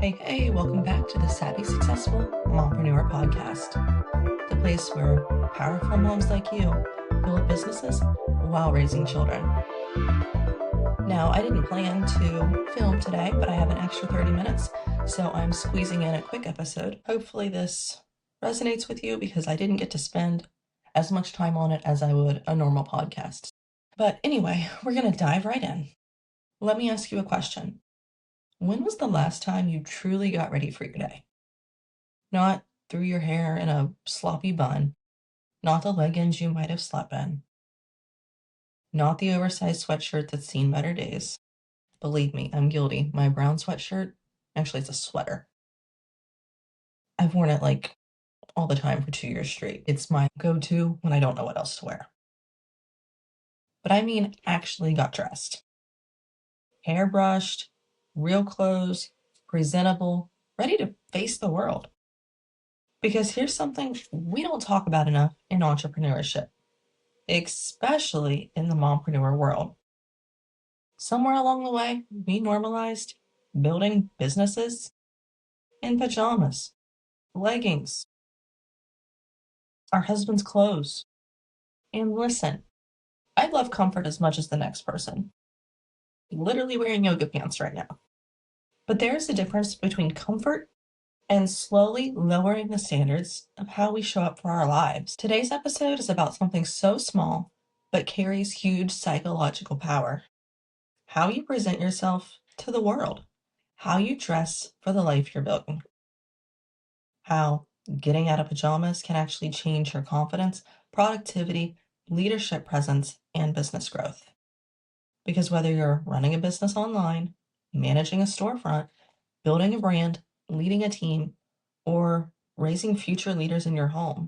Hey, welcome back to the Savvy Successful Mompreneur Podcast, the place where powerful moms like you build businesses while raising children. Now, I didn't plan to film today, but I have an extra 30 minutes, so I'm squeezing in a quick episode. Hopefully this resonates with you because I didn't get to spend as much time on it as I would a normal podcast. But anyway, we're going to dive right in. Let me ask you a question. When was the last time you truly got ready for your day? Not threw your hair in a sloppy bun, not the leggings you might have slept in, not the oversized sweatshirt that's seen better days. Believe me, I'm guilty. My brown sweatshirt, actually it's a sweater. I've worn it like all the time for 2 years straight. It's my go-to when I don't know what else to wear. But I mean actually got dressed. Hair brushed, real clothes, presentable, ready to face the world. Because here's something we don't talk about enough in entrepreneurship, especially in the mompreneur world. Somewhere along the way, we normalized building businesses in pajamas, leggings, our husband's clothes. And listen, I love comfort as much as the next person. Literally wearing yoga pants right now. But there's a difference between comfort and slowly lowering the standards of how we show up for our lives. Today's episode is about something so small, but carries huge psychological power. How you present yourself to the world. How you dress for the life you're building. How getting out of pajamas can actually change your confidence, productivity, leadership presence, and business growth. Because whether you're running a business online, managing a storefront, building a brand, leading a team, or raising future leaders in your home,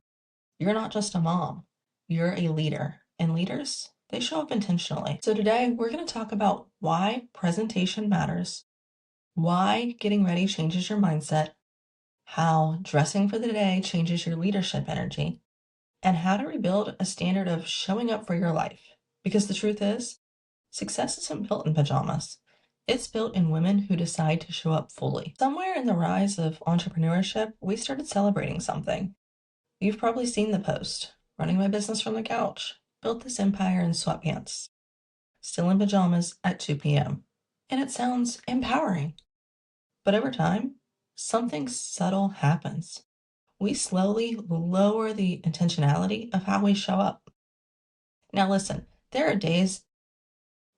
you're not just a mom, you're a leader. And leaders, they show up intentionally. So today we're going to talk about why presentation matters, why getting ready changes your mindset, how dressing for the day changes your leadership energy, and how to rebuild a standard of showing up for your life. Because the truth is, success isn't built in pajamas. It's built in women who decide to show up fully. Somewhere in the rise of entrepreneurship, we started celebrating something. You've probably seen the post, running my business from the couch, built this empire in sweatpants, still in pajamas at 2 p.m. And it sounds empowering. But over time, something subtle happens. We slowly lower the intentionality of how we show up. Now listen, there are days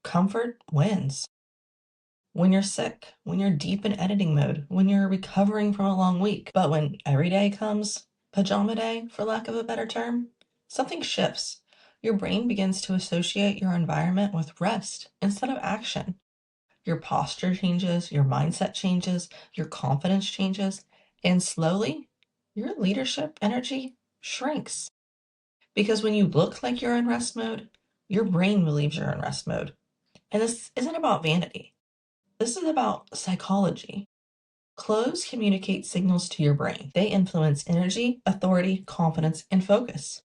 comfort wins. When you're sick, when you're deep in editing mode, when you're recovering from a long week. But when every day comes pajama day, for lack of a better term, something shifts. Your brain begins to associate your environment with rest instead of action. Your posture changes, your mindset changes, your confidence changes, and slowly, your leadership energy shrinks. Because when you look like you're in rest mode, your brain believes you're in rest mode. And this isn't about vanity. This is about psychology. Clothes communicate signals to your brain. They influence energy, authority, confidence, and focus.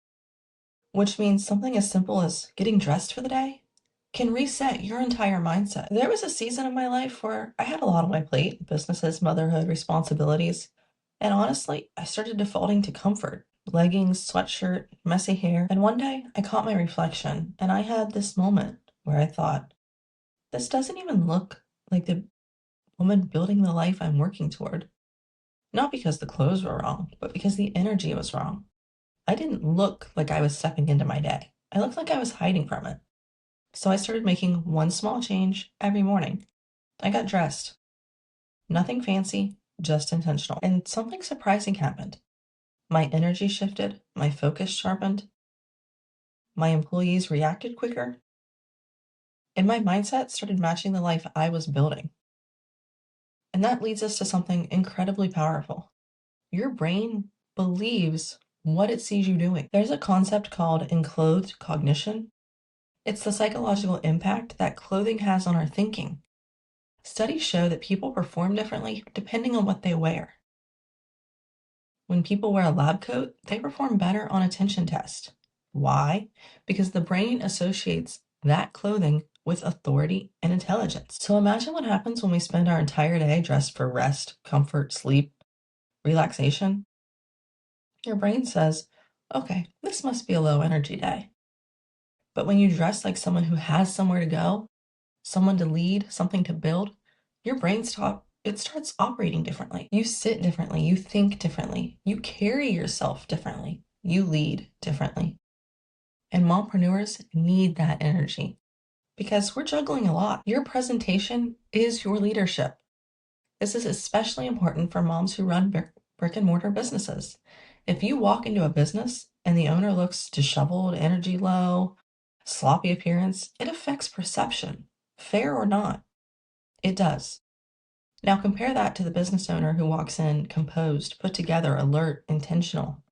Which means something as simple as getting dressed for the day can reset your entire mindset. There was a season of my life where I had a lot on my plate, businesses, motherhood, responsibilities, and honestly, I started defaulting to comfort. Leggings, sweatshirt, messy hair, and one day I caught my reflection and I had this moment where I thought, this doesn't even look like the woman building the life I'm working toward. Not because the clothes were wrong, but because the energy was wrong. I didn't look like I was stepping into my day. I looked like I was hiding from it. So I started making one small change every morning. I got dressed. Nothing fancy, just intentional. And something surprising happened. My energy shifted, my focus sharpened, my employees reacted quicker, and my mindset started matching the life I was building. And that leads us to something incredibly powerful. Your brain believes what it sees you doing. There's a concept called enclothed cognition. It's the psychological impact that clothing has on our thinking. Studies show that people perform differently depending on what they wear. When people wear a lab coat, they perform better on attention tests. Why? Because the brain associates that clothing with authority and intelligence. So imagine what happens when we spend our entire day dressed for rest, comfort, sleep, relaxation. Your brain says, okay, this must be a low energy day. But when you dress like someone who has somewhere to go, someone to lead, something to build, your brain starts operating differently. You sit differently, you think differently, you carry yourself differently, you lead differently. And mompreneurs need that energy because we're juggling a lot. Your presentation is your leadership. This is especially important for moms who run brick and mortar businesses. If you walk into a business and the owner looks disheveled, energy low, sloppy appearance, it affects perception. Fair or not, it does. Now compare that to the business owner who walks in composed, put together, alert, intentional.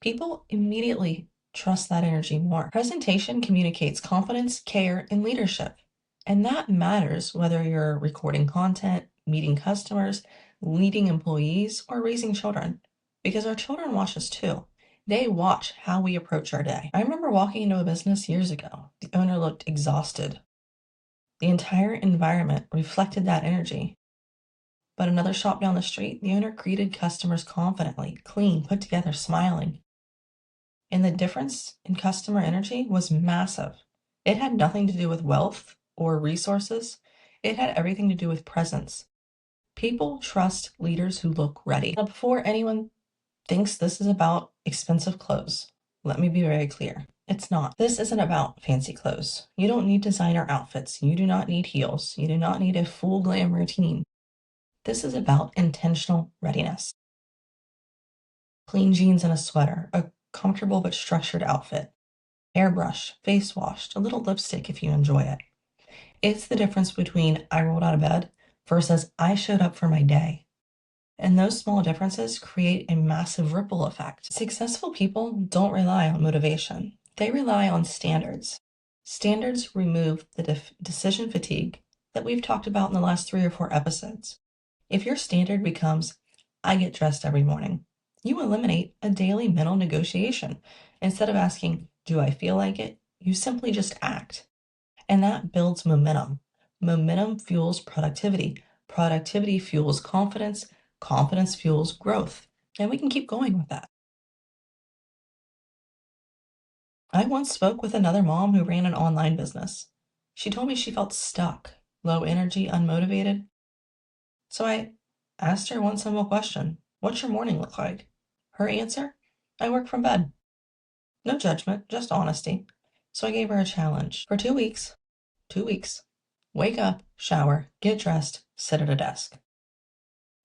People immediately trust that energy more. Presentation communicates confidence, care, and leadership. And that matters whether you're recording content, meeting customers, leading employees, or raising children. Because our children watch us too. They watch how we approach our day. I remember walking into a business years ago. The owner looked exhausted. The entire environment reflected that energy. But another shop down the street, the owner greeted customers confidently, clean, put together, smiling. And the difference in customer energy was massive. It had nothing to do with wealth or resources. It had everything to do with presence. People trust leaders who look ready. Now, before anyone thinks this is about expensive clothes, let me be very clear. It's not. This isn't about fancy clothes. You don't need designer outfits. You do not need heels. You do not need a full glam routine. This is about intentional readiness. Clean jeans and a sweater, a comfortable but structured outfit, airbrush, face washed, a little lipstick if you enjoy it. It's the difference between I rolled out of bed versus I showed up for my day. And those small differences create a massive ripple effect. Successful people don't rely on motivation. They rely on standards. Standards remove the decision fatigue that we've talked about in the last 3 or 4 episodes. If your standard becomes, I get dressed every morning, you eliminate a daily mental negotiation. Instead of asking, do I feel like it? You simply just act. And that builds momentum. Momentum fuels productivity. Productivity fuels confidence. Confidence fuels growth. And we can keep going with that. I once spoke with another mom who ran an online business. She told me she felt stuck, low energy, unmotivated. So I asked her one simple question. What's your morning look like? Her answer? I work from bed. No judgment, just honesty. So I gave her a challenge. For 2 weeks, 2 weeks, wake up, shower, get dressed, sit at a desk.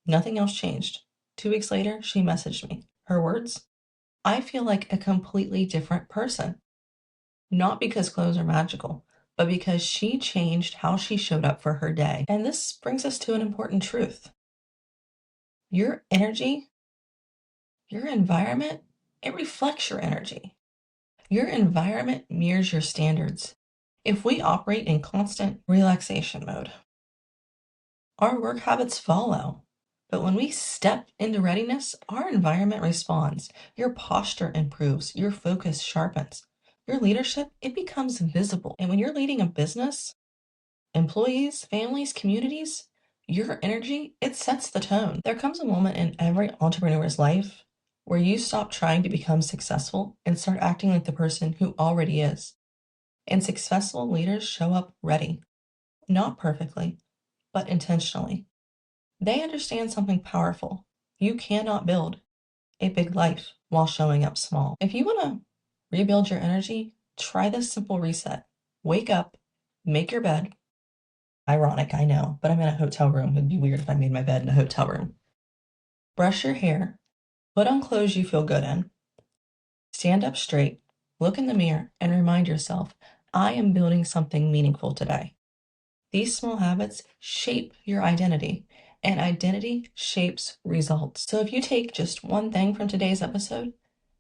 Nothing else changed. 2 weeks later, she messaged me. Her words? I feel like a completely different person. Not because clothes are magical, but because she changed how she showed up for her day. And this brings us to an important truth. Your energy, your environment, it reflects your energy. Your environment mirrors your standards. If we operate in constant relaxation mode, our work habits follow. But when we step into readiness, our environment responds. Your posture improves. Your focus sharpens. Your leadership, it becomes visible. And when you're leading a business, employees, families, communities, your energy, it sets the tone. There comes a moment in every entrepreneur's life where you stop trying to become successful and start acting like the person who already is. And successful leaders show up ready, not perfectly, but intentionally. They understand something powerful. You cannot build a big life while showing up small. If you want to rebuild your energy, try this simple reset. Wake up, make your bed. Ironic, I know, but I'm in a hotel room. It'd be weird if I made my bed in a hotel room. Brush your hair, put on clothes you feel good in, stand up straight, look in the mirror, and remind yourself, I am building something meaningful today. These small habits shape your identity, and identity shapes results. So if you take just one thing from today's episode,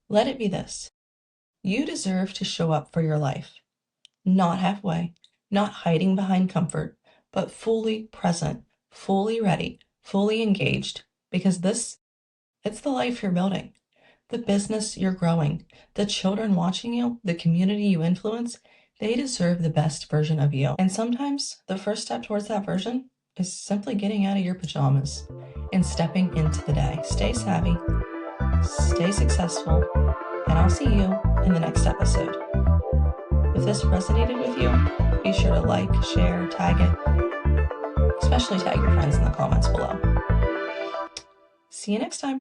let it be this. You deserve to show up for your life, not halfway, not hiding behind comfort, but fully present, fully ready, fully engaged, because it's the life you're building, the business you're growing, the children watching you, the community you influence. They deserve the best version of you. And sometimes the first step towards that version is simply getting out of your pajamas and stepping into the day. Stay savvy, stay successful, and I'll see you in the next episode. If this resonated with you, be sure to like, share, tag it, especially tag your friends in the comments below. See you next time.